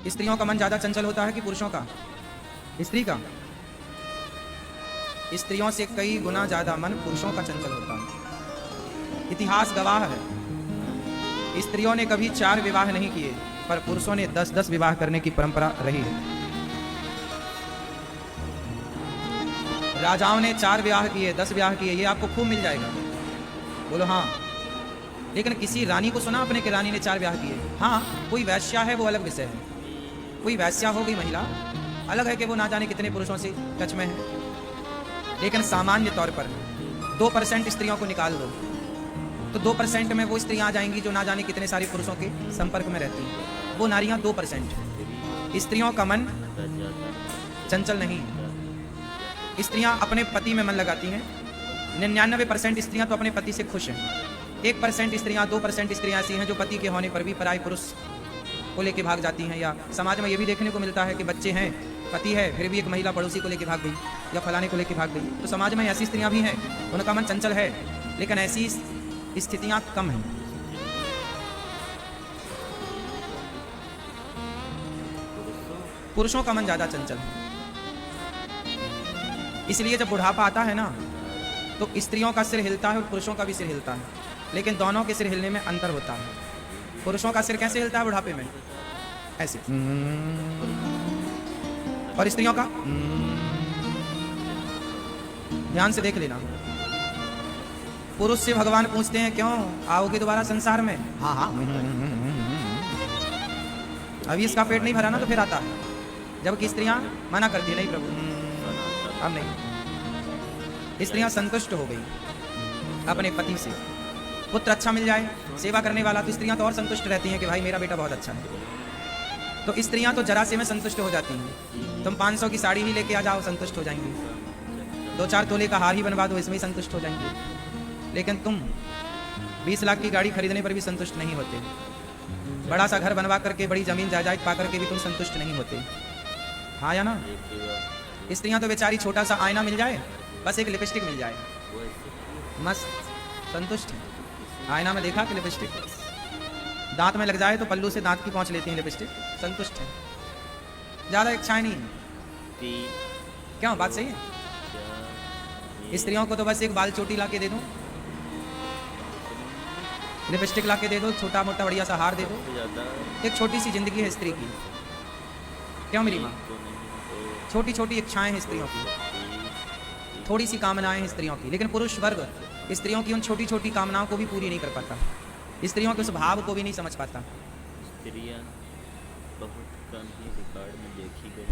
स्त्रियों का मन ज़्यादा चंचल होता है कि पुरुषों का? स्त्री का? स्त्रियों से कई गुना ज़्यादा मन पुरुषों का चंचल होता है। इतिहास गवाह है, स्त्रियों ने कभी 4 विवाह नहीं किए, पर पुरुषों ने 10-10 विवाह करने की परंपरा रही है। राजाओं ने 4 विवाह किए, 10 विवाह किए, ये आपको खूब मिल जाएगा। बोलो हाँ। लेकिन किसी रानी को सुना आपने कि रानी ने 4 विवाह किए? हाँ, कोई वैश्या है वो अलग विषय है। कोई वैश्या हो गई महिला, अलग है कि वो ना जाने कितने पुरुषों से टच में है। लेकिन सामान्य तौर पर 2% स्त्रियों को निकाल दो तो 2% में वो स्त्रियां आ जाएंगी जो ना जाने कितने सारे पुरुषों के संपर्क में रहती हैं। वो नारियां 2%। स्त्रियों का मन चंचल नहीं है। स्त्रियां अपने पति में मन लगाती हैं। 99% स्त्रियां तो अपने पति से खुश हैं। 1% स्त्रियां, 2% स्त्रियां ऐसी हैं जो पति के होने पर भी पराये पुरुष को लेके भाग जाती हैं। या समाज में ये भी देखने को मिलता है कि बच्चे हैं, पति है, फिर भी एक महिला पड़ोसी को लेके भाग गई या फलाने को लेके भाग गई। तो समाज में ऐसी स्त्रियां भी हैं, उनका मन चंचल है, लेकिन ऐसी स्थितियां कम हैं। पुरुषों का मन ज्यादा चंचल है। इसलिए जब बुढ़ापा आता है ना, तो स्त्रियों का सिर हिलता है और पुरुषों का भी सिर हिलता है, लेकिन दोनों के सिर हिलने में अंतर होता है। पुरुषों का सिर कैसे हिलता है बुढ़ापे में? ऐसे। और स्त्रियों का ध्यान से देख लेना। पुरुष से भगवान पूछते हैं, क्यों आओगे दोबारा संसार में? हाँ हाँ, अभी इसका पेट नहीं भरा ना तो फिर आता है। जबकि स्त्रियां मना करती, नहीं प्रभु अब नहीं। स्त्रियां संतुष्ट हो गई अपने पति से। पुत्र अच्छा मिल जाए, सेवा करने वाला, तो स्त्रियां तो और संतुष्ट रहती हैं कि भाई मेरा बेटा बहुत अच्छा है। तो स्त्रियां तो जरा से में संतुष्ट हो जाती हैं। तुम 500 की साड़ी ही लेके आ जाओ, संतुष्ट हो जाएंगी। 2-4 तोले का हार ही बनवा दो, इसमें ही संतुष्ट हो जाएंगे। लेकिन तुम 20 लाख की गाड़ी खरीदने पर भी संतुष्ट नहीं होते। बड़ा सा घर बनवा करके, बड़ी जमीन जायदाद पा करके भी तुम संतुष्ट नहीं होते। हाँ या ना? स्त्रियां तो बेचारी छोटा सा आईना मिल जाए, बस एक लिपस्टिक मिल जाए, मस्त संतुष्ट है। आईना में देखा कि लिपस्टिक, दांत में लग जाए तो पल्लू से दांत की पहुंच लेती है लिपस्टिक, संतुष्ट है। ज़्यादा इच्छाएं नहीं है। क्यों? बात सही है। स्त्रियों को तो बस एक बाल चोटी ला के दे दो, लिपस्टिक ला के दे दो, छोटा मोटा बढ़िया सा हार दे दो। एक छोटी सी जिंदगी है स्त्री की। क्यों मेरी माँ? छोटी छोटी इच्छाएं हैं स्त्रियों की, थोड़ी सी कामनाएं हैं स्त्रियों की। लेकिन पुरुष वर्ग स्त्रियों की उन छोटी छोटी कामनाओं को भी पूरी नहीं कर पाता, स्त्रियों के उस भाव को भी नहीं समझ पाता।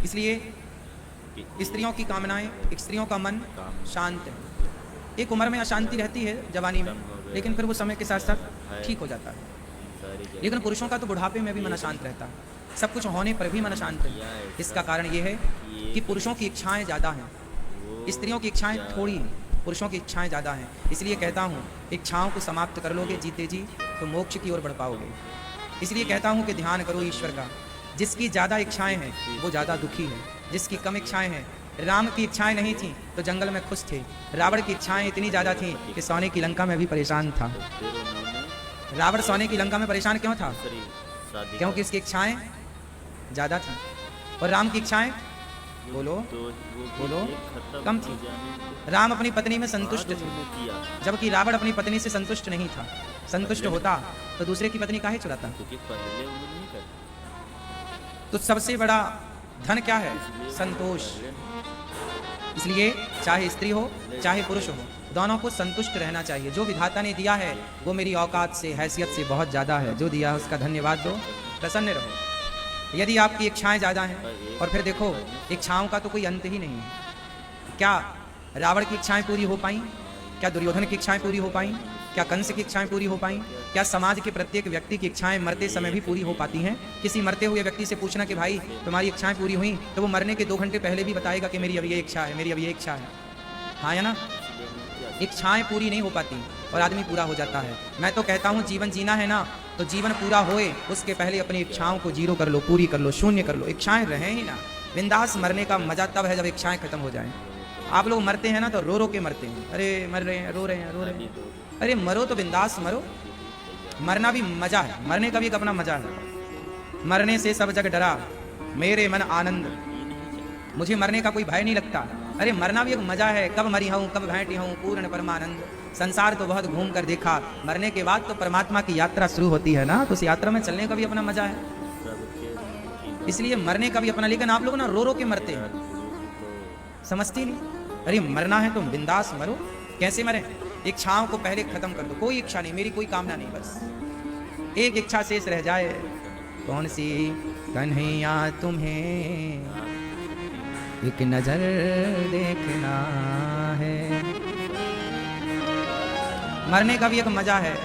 इसलिए स्त्रियों की कामनाएं, स्त्रियों का मन शांत है। एक उम्र में अशांति रहती है जवानी में, लेकिन फिर वो समय के साथ साथ ठीक हो जाता है। लेकिन पुरुषों का तो बुढ़ापे में भी मन अशांत रहता है, सब कुछ होने पर भी मन अशांत है। इसका कारण ये है कि पुरुषों की इच्छाएं ज़्यादा हैं, स्त्रियों की इच्छाएं थोड़ी हैं, पुरुषों की इच्छाएं ज़्यादा हैं। इसलिए कहता हूँ, इच्छाओं को समाप्त कर लोगे जीते जी तो मोक्ष की ओर बढ़ पाओगे। इसलिए कहता हूँ कि ध्यान करो ईश्वर का। जिसकी ज़्यादा इच्छाएं हैं वो ज़्यादा दुखी है, जिसकी कम इच्छाएं हैं। राम की इच्छाएं नहीं थीं तो जंगल में खुश थे। रावण की इच्छाएं इतनी ज़्यादा थीं कि सोने की लंका में भी परेशान था। रावण सोने की लंका में परेशान क्यों था? क्योंकि उसकी इच्छाएं ज़्यादा थीं और राम की इच्छाएं बोलो बोलो कम थी। राम अपनी पत्नी में संतुष्ट थे, जबकि रावण अपनी पत्नी से संतुष्ट नहीं था। संतुष्ट होता तो दूसरे की पत्नी काहे चुराता? तो सबसे बड़ा धन क्या है? संतोष। इसलिए चाहे स्त्री हो चाहे पुरुष हो, दोनों को संतुष्ट रहना चाहिए। जो विधाता ने दिया है वो मेरी औकात से, हैसियत से बहुत ज़्यादा है। जो दिया है उसका धन्यवाद दो, प्रसन्न रहो। यदि आपकी इच्छाएं ज़्यादा हैं, और फिर देखो इच्छाओं का तो कोई अंत ही नहीं है। क्या रावण की इच्छाएं पूरी हो पाई? क्या दुर्योधन की इच्छाएं पूरी हो पाई? क्या कंस की इच्छाएं पूरी हो पाई? क्या समाज के प्रत्येक व्यक्ति की इच्छाएं मरते समय भी पूरी हो पाती हैं? किसी मरते हुए व्यक्ति से पूछना कि भाई तुम्हारी इच्छाएं पूरी हुई, तो वो मरने के 2 घंटे पहले भी बताएगा कि मेरी अब ये इच्छा है, मेरी अब ये इच्छा है। हाँ या ना? इच्छाएं पूरी नहीं हो पाती और आदमी पूरा हो जाता है। मैं तो कहता हूँ जीवन जीना है ना, तो जीवन पूरा होए उसके पहले अपनी इच्छाओं को जीरो कर लो, पूरी कर लो, शून्य कर लो। इच्छाएं रहें ही ना। बिंदास मरने का मजा तब है जब इच्छाएं खत्म हो जाएं। आप लोग मरते हैं ना तो रो रो के मरते हैं, अरे मर रहे हैं, रो रहे हैं, रो रहे हैं। अरे मरो तो बिंदास मरो, मरना भी मजा है, मरने का भी एक अपना मजा है। मरने से सब जग डरा, मेरे मन आनंद, मुझे मरने का कोई भय नहीं लगता। अरे मरना भी एक मजा है, कब मरी हूँ कब भेंटी हूँ पूर्ण परमानंद। संसार तो बहुत घूम कर देखा, मरने के बाद तो परमात्मा की यात्रा शुरू होती है ना, तो उस यात्रा में चलने का भी अपना मजा है, इसलिए मरने का भी अपना। लेकिन आप लोग ना रो रो के मरते हैं, समझती नहीं। अरे मरना है तो बिंदास मरो। कैसे मरे? इच्छाओं को पहले खत्म कर दो, कोई इच्छा नहीं, मेरी कोई कामना नहीं, बस एक इच्छा शेष रह जाए। कौन सी? कन्हैया तुम्हें एक नजर देखना है। मरने का भी एक मजा है,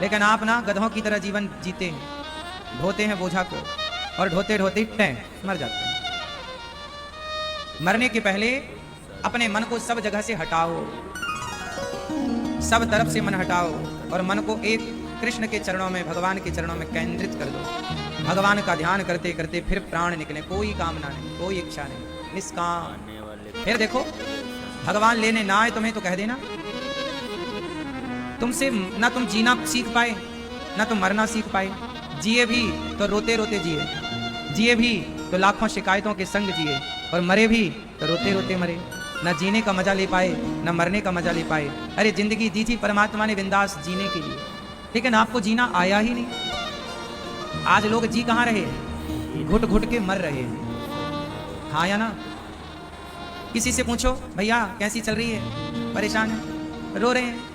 लेकिन आप ना गधों की तरह जीवन जीते हैं, ढोते हैं बोझा को और ढोते ढोते मर जाते हैं। मरने के पहले अपने मन को सब जगह से हटाओ, सब तरफ से मन हटाओ और मन को एक कृष्ण के चरणों में, भगवान के चरणों में केंद्रित कर दो। भगवान का ध्यान करते करते फिर प्राण निकले, कोई कामना नहीं, कोई इच्छा नहीं, निष्काम। फिर देखो भगवान लेने ना आए तुम्हें तो कह देना। तुमसे ना तुम जीना सीख पाए ना तुम मरना सीख पाए। जिए भी तो रोते रोते जिए, जिए भी तो लाखों शिकायतों के संग जिए, और मरे भी तो रोते रोते मरे। ना जीने का मजा ले पाए ना मरने का मजा ले पाए। अरे जिंदगी दी थी परमात्मा ने बिंदास जीने के लिए, लेकिन आपको जीना आया ही नहीं। आज लोग जी कहाँ रहे? घुट घुट के मर रहे हैं, हाँ या ना? किसी से पूछो भैया कैसी चल रही है, परेशान है, रो रहे हैं।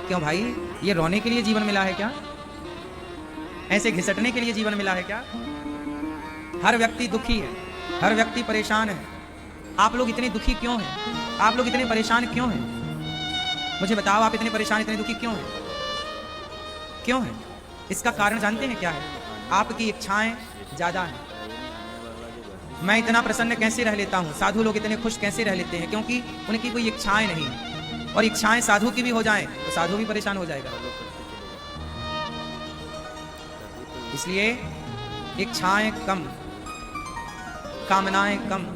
क्यों भाई? ये रोने के लिए जीवन मिला है क्या? ऐसे घिसटने के लिए जीवन मिला है क्या? हर व्यक्ति दुखी है, हर व्यक्ति परेशान है। आप लोग इतने दुखी क्यों हैं? आप लोग इतने परेशान क्यों हैं? मुझे बताओ, आप इतने परेशान इतने दुखी क्यों हैं? क्यों हैं? इसका कारण जानते हैं क्या है? आपकी इच्छाएं ज्यादा हैं। मैं इतना प्रसन्न कैसे रह लेता हूँ, साधु लोग इतने खुश कैसे रह लेते हैं? क्योंकि उनकी कोई इच्छाएं नहीं, और इच्छाएं साधु की भी हो जाएं तो साधु भी परेशान हो जाएगा। इसलिए इच्छाएं कम, कामनाएं कम,